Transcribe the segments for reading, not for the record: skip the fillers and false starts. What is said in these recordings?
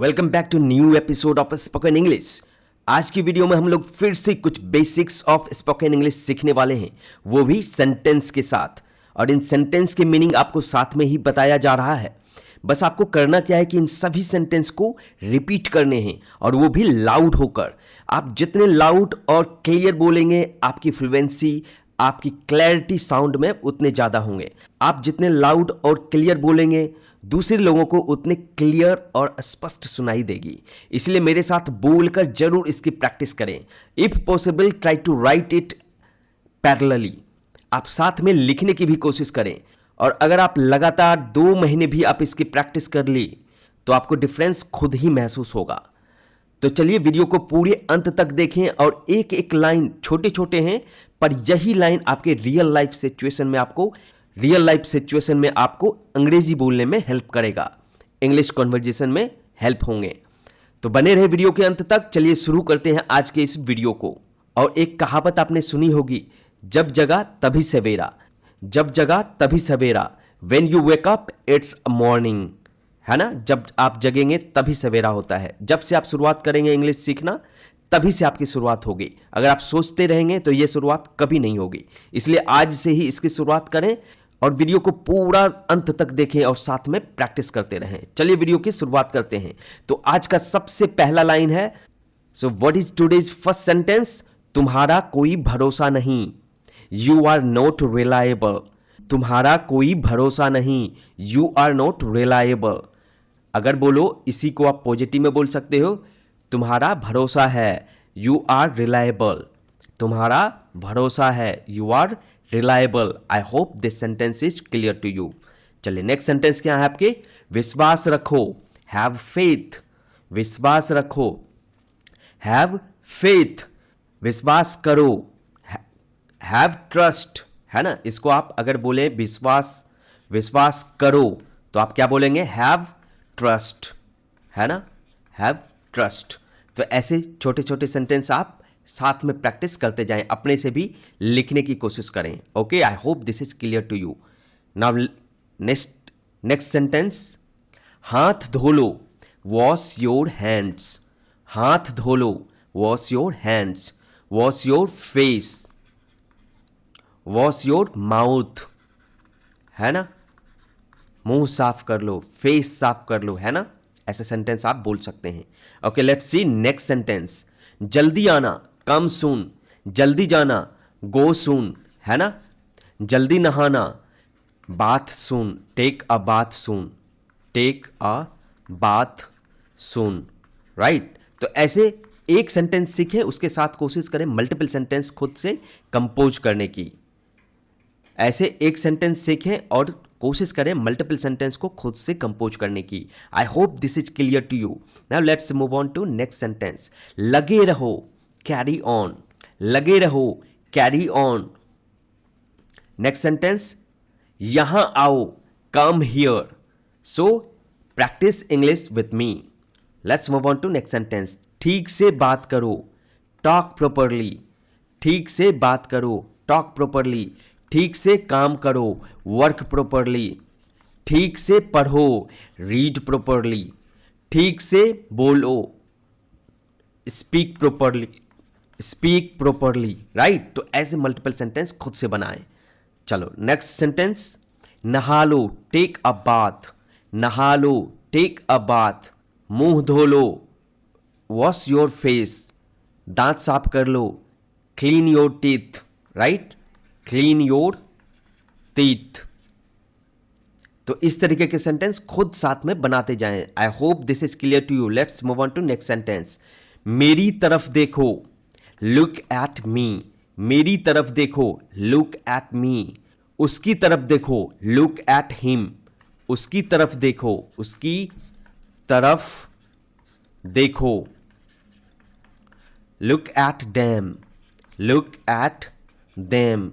Welcome back to new episode of spoken English. आज की video में हम लोग फिर से कुछ बेसिक्स ऑफ स्पोकन इंग्लिश सीखने वाले हैं, वो भी सेंटेंस के साथ। और इन सेंटेंस के मीनिंग आपको साथ में ही बताया जा रहा है। बस आपको करना क्या है कि इन सभी सेंटेंस को रिपीट करने हैं, और वो भी लाउड होकर। आप जितने लाउड और क्लियर बोलेंगे, आपकी फ्लुएंसी, आपकी क्लैरिटी साउंड में उतने ज़्यादा होंगे। आप जितने लाउड और क्लियर बोलेंगे, दूसरे लोगों को उतने क्लियर और स्पष्ट सुनाई देगी। इसलिए मेरे साथ बोलकर जरूर इसकी प्रैक्टिस करें। If possible try to write it parallelly. आप साथ में लिखने की भी कोशिश करें, और अगर आप लगातार 2 महीने भी आप इसकी प्रैक्टिस कर ली तो आपको डिफरेंस खुद ही महसूस होगा। तो चलिए वीडियो को पूरे अंत तक देखें, और एक एक लाइन छोटे छोटे हैं, पर यही लाइन आपके रियल लाइफ सिचुएशन में आपको अंग्रेजी बोलने में हेल्प करेगा, इंग्लिश कन्वर्जेशन में हेल्प होंगे। तो बने रहे वीडियो के अंत तक। चलिए शुरू करते हैं आज के इस वीडियो को। और एक कहावत आपने सुनी होगी, जब जगा तभी सवेरा, जब जगा तभी सवेरा। When you wake up it's morning, है ना। जब आप जगेंगे तभी सवेरा होता है। जब से आप शुरुआत करेंगे इंग्लिश सीखना, तभी से आपकी शुरुआत होगी। अगर आप सोचते रहेंगे तो ये शुरुआत कभी नहीं होगी। इसलिए आज से ही इसकी शुरुआत करें, और वीडियो को पूरा अंत तक देखें और साथ में प्रैक्टिस करते रहें। चलिए वीडियो की शुरुआत करते हैं। तो आज का सबसे पहला लाइन है, so what is today's first sentence? तुम्हारा कोई भरोसा नहीं, यू आर नॉट रिलायबल। तुम्हारा कोई भरोसा नहीं, यू आर नॉट रिलायबल। अगर बोलो, इसी को आप पॉजिटिव में बोल सकते हो, तुम्हारा भरोसा है, यू आर रिलायबल। तुम्हारा भरोसा है, you are reliable. I hope this sentence is clear to you. चलिए नेक्स्ट सेंटेंस क्या है आपके? विश्वास रखो, हैव फेथ। विश्वास रखो, हैव फेथ। विश्वास करो, हैव ट्रस्ट, है ना। इसको आप अगर बोले विश्वास करो, तो आप क्या बोलेंगे? हैव ट्रस्ट, है ना, हैव ट्रस्ट। तो ऐसे छोटे छोटे सेंटेंस आप साथ में प्रैक्टिस करते जाएं, अपने से भी लिखने की कोशिश करें। Okay, I hope this is clear to you. Now next sentence, हाथ धो लो, वॉश योर हैंड्स। हाथ धो लो, wash your hands. Wash your face, wash your mouth, है ना। मुंह साफ कर लो, फेस साफ कर लो, है ना। ऐसे सेंटेंस आप बोल सकते हैं। Okay, let's see next sentence. जल्दी आना, कम सून। जल्दी जाना, गो सून, है ना। जल्दी नहाना, bath soon, take a bath soon. Take a bath soon, right. तो ऐसे एक सेंटेंस सीखें, उसके साथ कोशिश करें मल्टीपल सेंटेंस खुद से कंपोज करने की। ऐसे एक सेंटेंस सीखें और कोशिश करें मल्टीपल सेंटेंस को खुद से कंपोज करने की। I hope this is clear to you. Now let's move on to next sentence. लगे रहो, कैरी ऑन। लगे रहो, कैरी ऑन। नेक्स्ट सेंटेंस, यहां आओ, come here. So practice English with me. Let's move on to next sentence. ठीक से बात करो, टॉक प्रॉपरली। ठीक से बात करो, टॉक प्रॉपरली। ठीक से काम करो, वर्क प्रॉपरली। ठीक से पढ़ो, रीड प्रॉपरली। ठीक से बोलो, speak properly. Speak properly, right. तो ऐसे मल्टीपल सेंटेंस खुद से बनाएं। चलो नेक्स्ट सेंटेंस, नहा लो, टेक अ बाथ। नहा लो, टेक अ बाथ। मुंह धो लो, वॉश योर फेस। दांत साफ कर लो, clean your teeth, right. Clean your teeth. तो इस तरीके के सेंटेंस खुद साथ में बनाते जाएं। I hope this is clear to you. Let's move on to next sentence. मेरी तरफ देखो, लुक एट मी। मेरी तरफ देखो, लुक एट मी। उसकी तरफ देखो, लुक एट हिम। उसकी तरफ देखो, उसकी तरफ देखो। Look at them, look at them.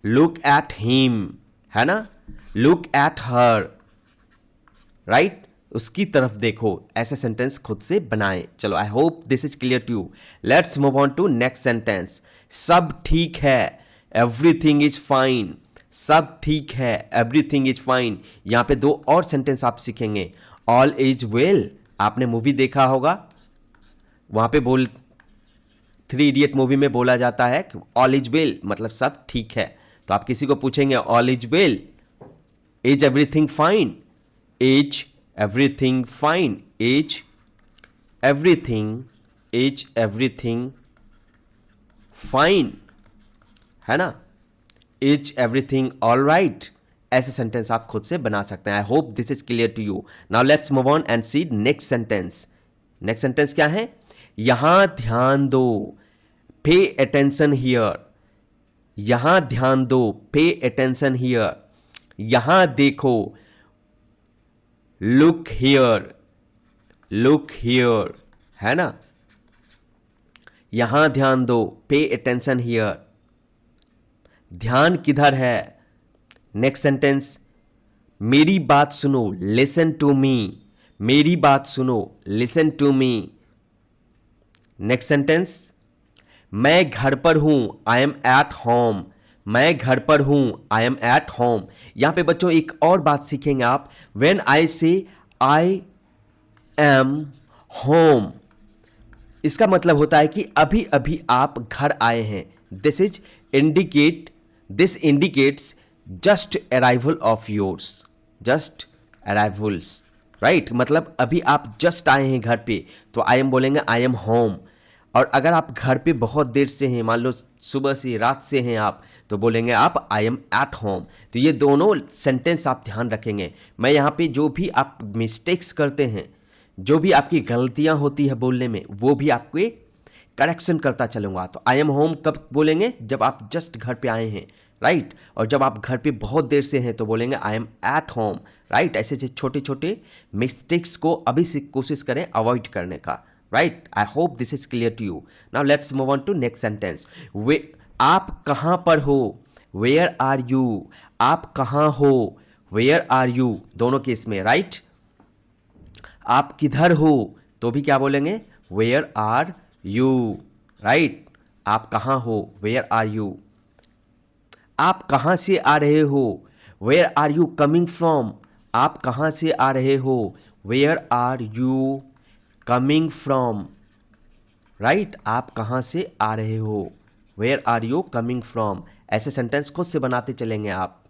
Look at him, है ना। Look at her, right. उसकी तरफ देखो। ऐसे सेंटेंस खुद से बनाएं। चलो, I hope this is clear to you. Let's move on to next sentence. सब ठीक है, एवरीथिंग इज फाइन। सब ठीक है, एवरीथिंग इज फाइन। यहाँ पे दो और सेंटेंस आप सीखेंगे। ऑल इज वेल, आपने मूवी देखा होगा, वहाँ पे बोल 3 इडियट मूवी में बोला जाता है कि ऑल इज वेल मतलब सब ठीक है। तो आप किसी को पूछेंगे all is well, is everything fine, is everything fine, is everything fine, है ना। इज एवरीथिंग ऑल राइट, ऐसे सेंटेंस आप खुद से बना सकते हैं। I hope this is clear to you. Now let's move on and see next sentence. Next sentence क्या है? यहां ध्यान दो, पे अटेंशन हियर। यहां ध्यान दो, पे अटेंशन हियर। यहां देखो, लुक हियर, लुक हियर, है ना। यहां ध्यान दो, पे अटेंशन हियर। ध्यान किधर है? नेक्स्ट सेंटेंस, मेरी बात सुनो, लिसन टू मी। मेरी बात सुनो, listen to me. Next sentence, मैं घर पर हूं, आई एम एट होम। मैं घर पर हूं, आई एम एट होम। यहां पे बच्चों एक और बात सीखेंगे आप। व्हेन आई से आई एम होम, इसका मतलब होता है कि अभी अभी आप घर आए हैं। This indicates just arrival of yours, just arrivals, right. मतलब अभी आप जस्ट आए हैं घर पे, तो आई एम बोलेंगे आई एम होम। और अगर आप घर पे बहुत देर से हैं, मान लो सुबह से रात से हैं आप, तो बोलेंगे आप आई एम एट होम। तो ये दोनों सेंटेंस आप ध्यान रखेंगे। मैं यहाँ पे जो भी आप मिस्टेक्स करते हैं, जो भी आपकी गलतियाँ होती है बोलने में, वो भी आपके करेक्शन करता चलूँगा। तो आई एम होम कब बोलेंगे? जब आप जस्ट घर पे आए हैं, राइट। और जब आप घर पे बहुत देर से हैं तो बोलेंगे I am at home, right. ऐसे छोटे छोटे मिस्टेक्स को अभी से कोशिश करें अवॉइड करने का, right. I hope this is clear to you. Now let's move on to next sentence. वे, आप कहाँ पर हो? Where are you. आप कहाँ हो? वेयर आर यू, दोनों केस में, राइट। आप किधर हो? तो भी क्या बोलेंगे? Where are you, right. आप कहाँ हो? Where are you. आप कहाँ से आ रहे हो? Where are you coming from. आप कहाँ से आ रहे हो? Where are you coming from, right. आप कहाँ से आ रहे हो? Where are you coming from. ऐसे सेंटेंस खुद से बनाते चलेंगे आप।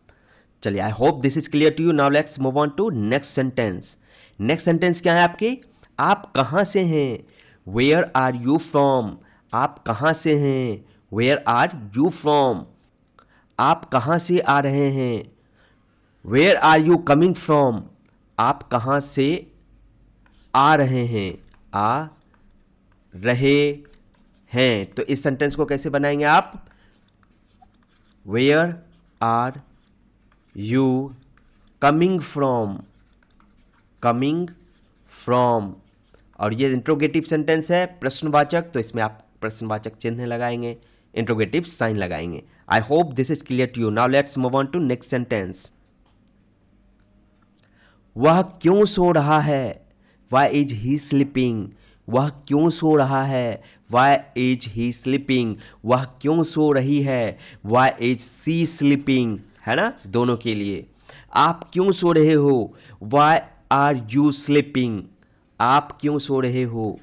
चलिए, I hope this is clear to you. Now let's move on to next sentence. Next sentence क्या है आपके? आप कहाँ से हैं? Where are you from. आप कहाँ से हैं? Where are you from. आप कहाँ से आ रहे हैं? Where are you coming from. आप कहाँ से आ रहे हैं? आ रहे हैं। तो इस सेंटेंस को कैसे बनाएंगे आप? Where are you coming from, coming from. और ये इंट्रोगेटिव सेंटेंस है, प्रश्नवाचक, तो इसमें आप प्रश्नवाचक चिन्ह लगाएंगे, इंट्रोगेटिव साइन लगाएंगे। I hope this is clear to you. Now let's move on to next sentence. वह क्यों सो रहा है? Why is he sleeping. वह क्यों सो रहा है? Why is he sleeping. वह क्यों सो रही है? वाई इज सी स्लीपिंग, है ना, दोनों के लिए। आप क्यों सो रहे हो? Why are you sleeping. आप क्यों सो रहे हो?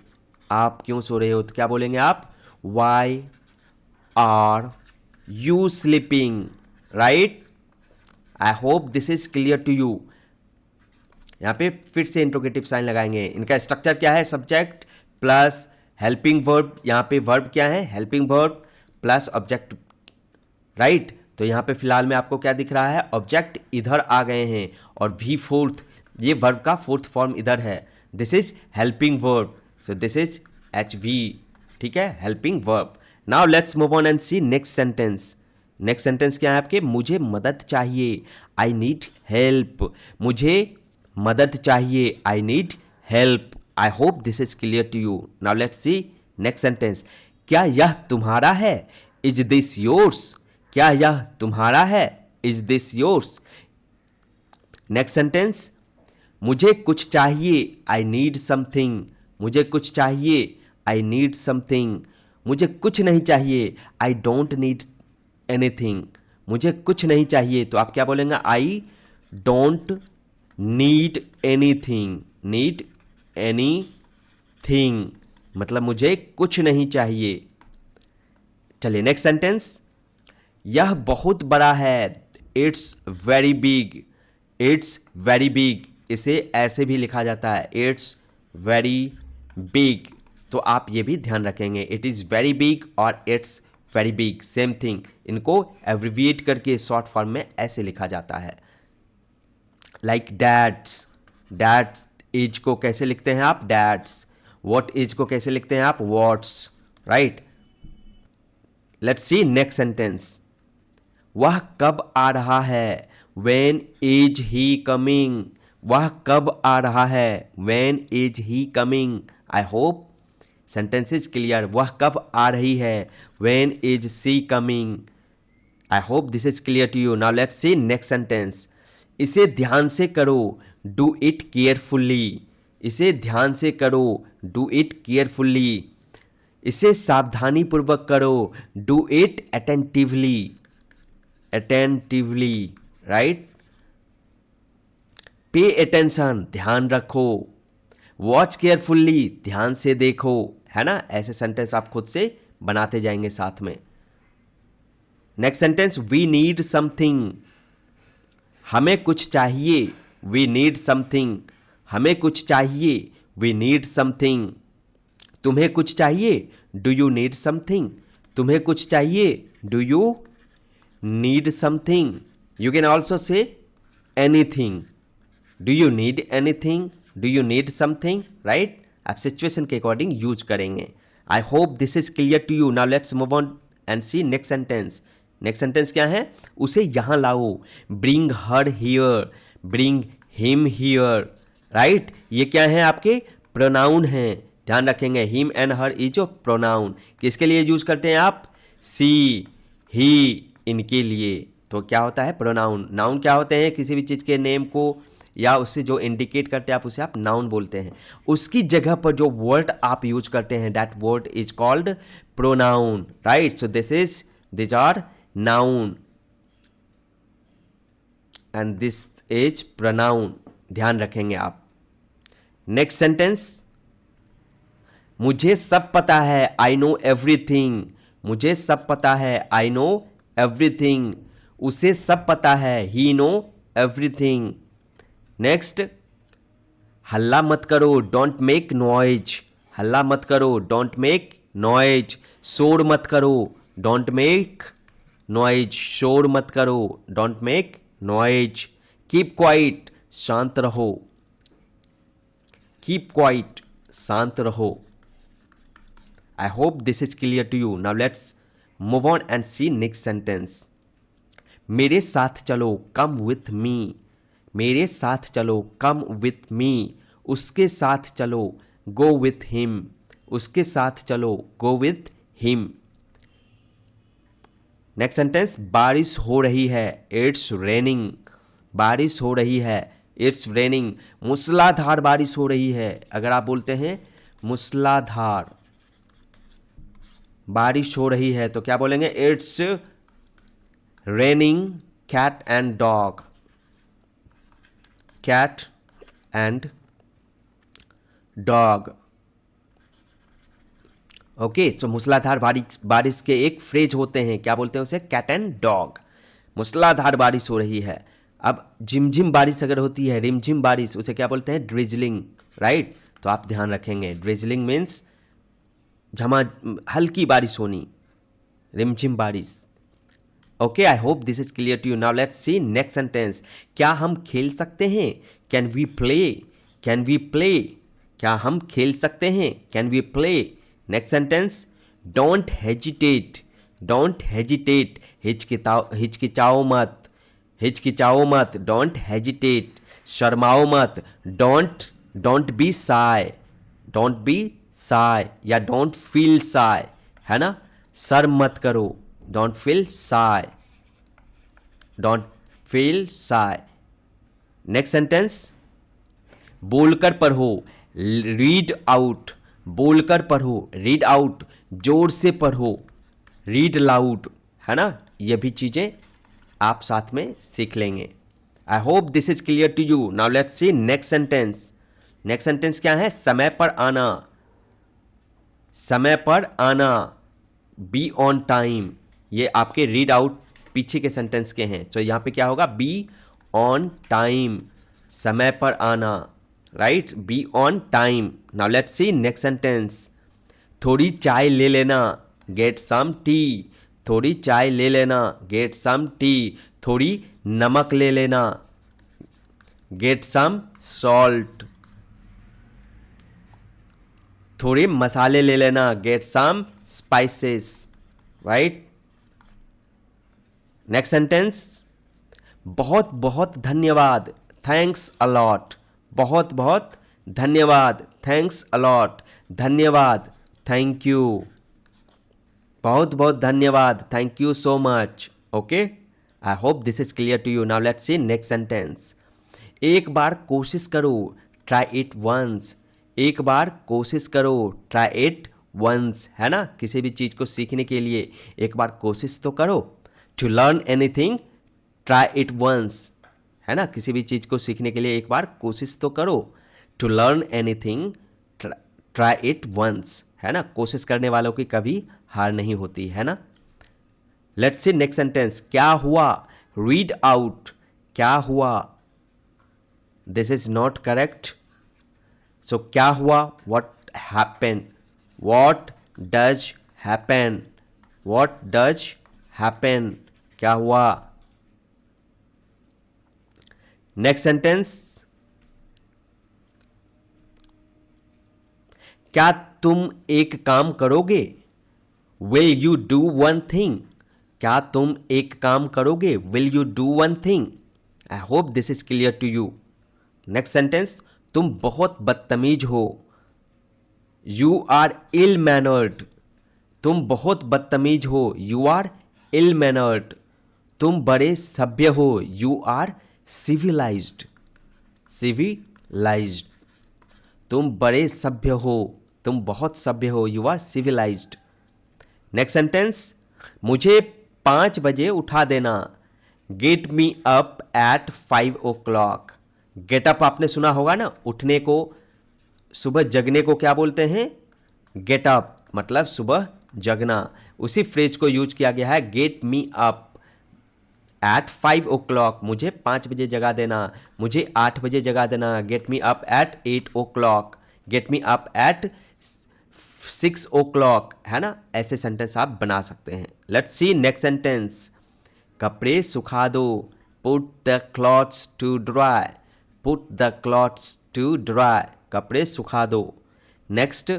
आप क्यों सो रहे हो, तो क्या बोलेंगे आप? Why are you sleeping, right. I hope this is clear to you. यहाँ पे फिर से इंट्रोगेटिव साइन लगाएंगे। इनका स्ट्रक्चर क्या है? Subject plus helping verb. यहाँ पे वर्ब क्या है? Helping verb plus object, right. तो यहाँ पे फिलहाल में आपको क्या दिख रहा है? ऑब्जेक्ट इधर आ गए हैं और वी फोर्थ, ये वर्ब का फोर्थ फॉर्म इधर है। This is helping verb, so this is H V, ठीक है, helping verb. Now let's move on and see next sentence. Next sentence क्या है आपके? मुझे मदद चाहिए, आई नीड हेल्प। मुझे मदद चाहिए, I need help. I hope this is clear to you. Now let's see next sentence. क्या यह तुम्हारा है? Is this yours. क्या यह तुम्हारा है? Is this yours. Next sentence, मुझे कुछ चाहिए, आई नीड समथिंग। मुझे कुछ चाहिए, आई नीड समथिंग। मुझे कुछ नहीं चाहिए, आई डोंट नीड एनीथिंग। मुझे कुछ नहीं चाहिए, तो आप क्या बोलेंगे? I don't need anything, need anything मतलब मुझे कुछ नहीं चाहिए। चलिए नेक्स्ट सेंटेंस, यह बहुत बड़ा है, it's very big, it's very big, इसे ऐसे भी लिखा जाता है, इट्स वेरी बिग, तो आप ये भी ध्यान रखेंगे, इट इज़ वेरी बिग और it's very big same thing, इनको एब्रिविएट करके शॉर्ट फॉर्म में ऐसे लिखा जाता है। लाइक डैट्स, डैट्स इज को कैसे लिखते हैं आप? डैट्स। व्हाट इज को कैसे लिखते हैं आप? What's, right. Let's see next sentence, वह कब आ रहा है? When is he coming? वह कब आ रहा है? When is he coming? I hope sentence is clear. वह कब आ रही है? When is she coming? I hope this is clear to you. Now let's see next sentence. इसे ध्यान से करो, do it carefully. इसे ध्यान से करो, do it carefully. इसे सावधानी पूर्वक करो, do it attentively. attentively, right? Pay attention, ध्यान रखो। Watch carefully, ध्यान से देखो, है ना? ऐसे सेंटेंस आप खुद से बनाते जाएंगे साथ में। Next sentence, we need something, हमें कुछ चाहिए, we need something, हमें कुछ चाहिए, we need something, तुम्हें कुछ चाहिए, do you need something, तुम्हें कुछ चाहिए, do you need something. You can also say anything. Do you need anything? Do you need something? Right? आप सिचुएशन के अकॉर्डिंग यूज करेंगे। I hope this is clear to you. Now let's move on and see next sentence. Next sentence क्या है? उसे यहाँ लाओ, bring her here, bring him here. Right? ये क्या है? आपके प्रोनाउन हैं, ध्यान रखेंगे। him and her is जो प्रोनाउन, किसके लिए यूज करते हैं आप? she, he, इनके लिए। तो क्या होता है? प्रोनाउन। नाउन क्या होते हैं? किसी भी चीज़ के नेम को या उससे जो इंडिकेट करते हैं आप उसे आप नाउन बोलते हैं। उसकी जगह पर जो वर्ड आप यूज करते हैं that word is called pronoun, right? So this are noun and this is pronoun, ध्यान रखेंगे आप। नेक्स्ट सेंटेंस, मुझे सब पता है, आई नो एवरीथिंग, मुझे सब पता है, आई नो एवरीथिंग, उसे सब पता है, ही नो एवरीथिंग। नेक्स्ट, हल्ला मत करो, डोंट मेक नॉइज, हल्ला मत करो, डोंट मेक नॉइज, शोर मत करो, डोंट मेक नॉइज, शोर मत करो, don't make noise. Keep quiet, शांत रहो, कीप क्वाइट, शांत रहो। I hope this is clear to you. Now let's move on and see next sentence. मेरे साथ चलो, come with me. मेरे साथ चलो, come with me. उसके साथ चलो, go with him. उसके साथ चलो, go with him. Next sentence, बारिश हो रही है, it's raining. बारिश हो रही है, it's raining. मूसलाधार बारिश हो रही है। अगर आप बोलते हैं मूसलाधार बारिश हो रही है तो क्या बोलेंगे? It's raining cat and dog, cat and dog. Okay, तो मूसलाधार बारिश के एक फ्रेज होते हैं, क्या बोलते हैं उसे? Cat and dog. मूसलाधार बारिश हो रही है। अब झिमझिम बारिश अगर होती है, रिमझिम बारिश, उसे क्या बोलते हैं? Drizzling, right? तो आप ध्यान रखेंगे, ड्रिजलिंग मीन्स हल्की बारिश होनी, रिमझिम बारिश। Okay, I hope this is clear to you. Now let's see next sentence, क्या हम खेल सकते हैं? Can we play, can we play, क्या हम खेल सकते हैं? Can we play. Next sentence, don't hesitate, don't hesitate, हिचकिचाओ मत, हिचकिचाओ मत, डोंट हेजिटेट, शर्माओ मत, don't be shy, don't be shy या डोंट फील साय, है ना? शर्म मत करो, don't feel shy, don't feel Sai. Next sentence, बोलकर पढ़ो, रीड आउट, बोलकर पढ़ो, रीड आउट, जोर से पढ़ो, रीड लाउड, है ना? ये भी चीज़ें आप साथ में सीख लेंगे। I hope this is clear to you. Now let's see next sentence. Next sentence क्या है? समय पर आना, समय पर आना, बी ऑन टाइम। ये आपके रीड आउट पीछे के सेंटेंस के हैं। तो यहाँ पे क्या होगा? बी ऑन टाइम, समय पर आना, right, be on time. Now let's see next sentence. थोड़ी चाय ले लेना, गेट सम टी, थोड़ी चाय ले लेना, गेट सम टी, थोड़ी नमक ले लेना, गेट सम सॉल्ट, थोड़े मसाले ले लेना, get some spices, right. Next sentence, बहुत बहुत धन्यवाद, थैंक्स अलॉट, बहुत बहुत धन्यवाद, थैंक्स अलॉट, धन्यवाद, थैंक यू, बहुत बहुत धन्यवाद, thank you so much. Okay, I hope this is clear to you. Now let's see next sentence. एक बार कोशिश करो, ट्राई इट वंस, एक बार कोशिश करो, ट्राई इट वंस, है ना। किसी भी चीज़ को सीखने के लिए एक बार कोशिश तो करो। To learn anything, try it once, है ना। किसी भी चीज़ को सीखने के लिए एक बार कोशिश तो करो। To learn anything, try it once, है ना। कोशिश करने वालों की कभी हार नहीं होती, है ना। Let's see next sentence. क्या हुआ? रीड आउट, क्या हुआ? This is not correct. So क्या हुआ? What happened, what does happen, what does happen, क्या हुआ? Next sentence. क्या तुम एक काम करोगे? Will you do one thing, क्या तुम एक काम करोगे? Will you do one thing. I hope this is clear to you. Next sentence. तुम बहुत बदतमीज हो, यू आर इल मैनर्ड, तुम बहुत बदतमीज हो, यू आर इल मैनर्ड। तुम बड़े सभ्य हो, यू आर सिविलाइज्ड, सिविलाइज्ड। तुम बड़े सभ्य हो, तुम बहुत सभ्य हो, you are civilised. Next sentence. मुझे 5 बजे उठा देना, get me up at 5 o'clock। Get up आपने सुना होगा ना, उठने को, सुबह जगने को क्या बोलते हैं? गेट अप, मतलब सुबह जगना। उसी फ्रेज को यूज किया गया है, gate me up at 5 o'clock, मुझे 5 बजे जगा देना, मुझे 8 बजे जगा देना, get me up eight 8 o'clock, gate me up eight 6 o'clock, है ना। ऐसे सेंटेंस आप बना सकते हैं। Let's see next sentence. कपड़े सुखा दो, put the clothes to dry, put the clothes to dry, कपड़े सुखा दो। नेक्स्ट।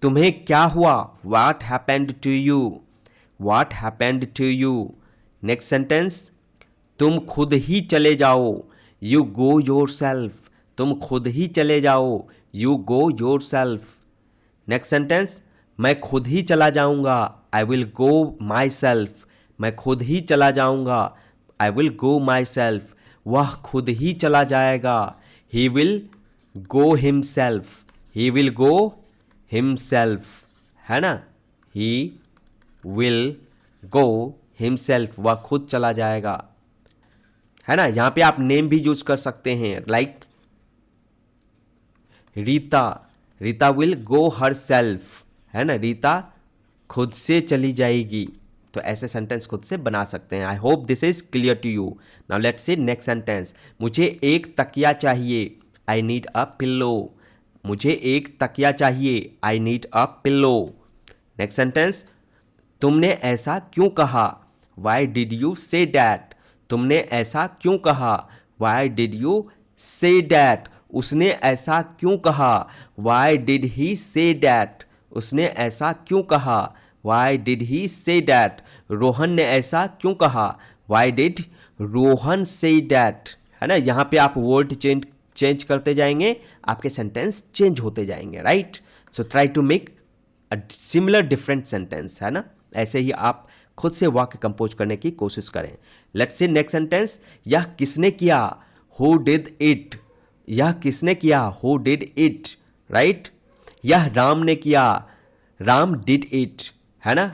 तुम्हें क्या हुआ? What happened to you, what happened to you. Next sentence. तुम खुद ही चले जाओ, यू गो योर सेल्फ, तुम खुद ही चले जाओ, you go your self. Next sentence. मैं खुद ही चला जाऊंगा, I will go my self, मैं खुद ही चला जाऊंगा, I will go my self. वह खुद ही चला जाएगा, he will go himself, he will go himself, है ना। ही विल गो हिमसेल्फ, वह खुद चला जाएगा, है ना। यहां पे आप नेम भी यूज कर सकते हैं, like Rita, Rita will go her self, है ना। रीता खुद से चली जाएगी। तो ऐसे सेंटेंस खुद से बना सकते हैं। I hope this is clear to you. Now let's see next sentence. मुझे एक तकिया चाहिए, आई नीड अ पिल्लो, मुझे एक तकिया चाहिए, I need a pillow. Next sentence. तुमने ऐसा क्यों कहा, why did you say that, तुमने ऐसा क्यों कहा, why did you say that. उसने ऐसा क्यों कहा, why did he say that, उसने ऐसा क्यों कहा, why did he say that. Rohan ने ऐसा क्यों कहा, why did Rohan say that, है ना। यहाँ पे आप वर्ड चेंज करते जाएंगे, आपके सेंटेंस चेंज होते जाएंगे, right. So try to make a similar different sentence, है ना। ऐसे ही आप खुद से वाक्य कंपोज करने की कोशिश करें। Let's see next sentence. यह किसने किया, हु डिड इट, यह किसने किया, हु डिड इट, राइट। यह राम ने किया, राम डिड इट, है ना।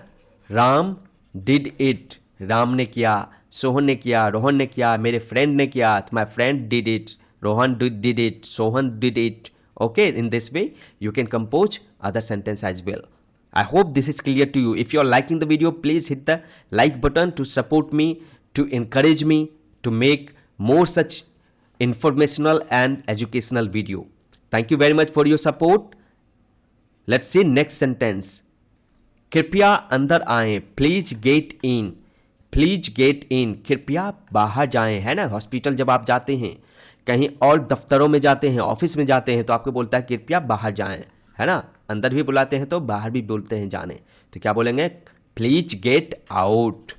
राम डिड इट, राम ने किया, सोहन ने किया, रोहन ने किया, मेरे फ्रेंड ने किया, my friend did it, Rohan did it, Sohan did it. Okay, in this way you can compose other sentence as well. I hope this is clear to you. If you are liking the video, please hit the like button to support me, to encourage me to make more such informational and educational video. Thank you very much for your support. Let's see next sentence. कृपया अंदर आएं, please get in. Please get in, कृपया बाहर जाएं, है ना. Hospital जब आप जाते हैं, कहीं और दफ्तरों में जाते हैं, ऑफिस में जाते हैं, तो आपको बोलता है कृपया बाहर जाएं, है ना. अंदर भी बुलाते हैं तो बाहर भी बोलते हैं जाने. तो क्या बोलेंगे? Please get out.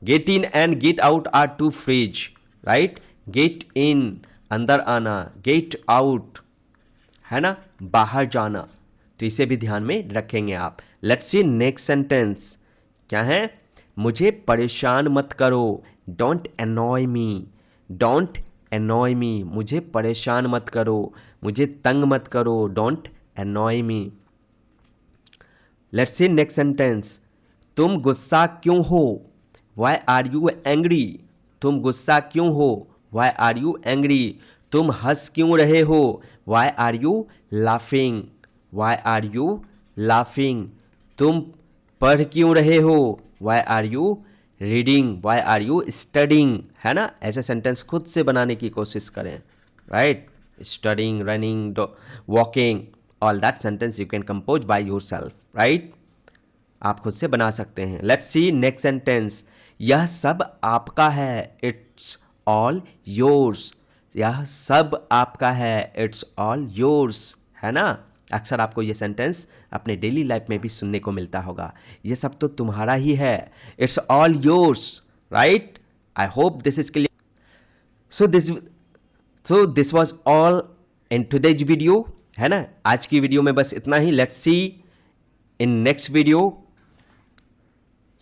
Get in and get out are two phrase, right. Get in अंदर आना, गेट आउट है ना बाहर जाना. तो इसे भी ध्यान में रखेंगे आप. Let's see next sentence. क्या है? मुझे परेशान मत करो, don't annoy me. Don't annoy me, मुझे परेशान मत करो, मुझे तंग मत करो, don't annoy me. Let's see next sentence. तुम गुस्सा क्यों हो? Why are you angry. तुम गुस्सा क्यों हो? Why are you angry. तुम हंस क्यों रहे हो? Why are you laughing. Why are you laughing. तुम पढ़ क्यों रहे हो? Why are you reading. Why are you studying, है ना. ऐसे सेंटेंस खुद से बनाने की कोशिश करें, right. Studying, running, walking, all that sentence you can compose by your self, right. आप खुद से बना सकते हैं. Let's see next sentence. यह सब आपका है, इट्स ऑल योर्स. यह सब आपका है, इट्स ऑल योर्स, है ना. अक्सर आपको ये सेंटेंस अपने डेली लाइफ में भी सुनने को मिलता होगा. ये सब तो तुम्हारा ही है, it's all yours, right. I hope this is clear. So this was all in today's video, है ना. आज की वीडियो में बस इतना ही. Let's see in next video.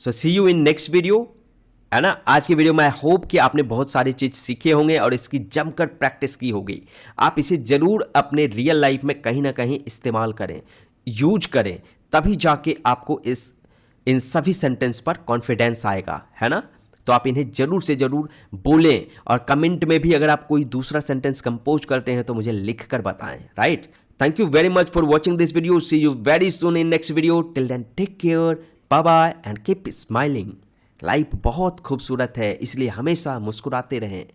So see you in next video, है ना. आज की वीडियो में आई होप कि आपने बहुत सारी चीज़ सीखे होंगे और इसकी जमकर प्रैक्टिस की होगी. आप इसे ज़रूर अपने रियल लाइफ में कहीं ना कहीं इस्तेमाल करें, यूज करें, तभी जाके आपको इन सभी सेंटेंस पर कॉन्फिडेंस आएगा, है ना. तो आप इन्हें ज़रूर से ज़रूर बोलें और कमेंट में भी अगर आप कोई दूसरा सेंटेंस कंपोज करते हैं तो मुझे लिख कर बताएं, right. Thank you very much for watching this video. See you very soon in next video. Till then take care, bye bye and keep smiling. Life बहुत खूबसूरत है, इसलिए हमेशा मुस्कुराते रहें.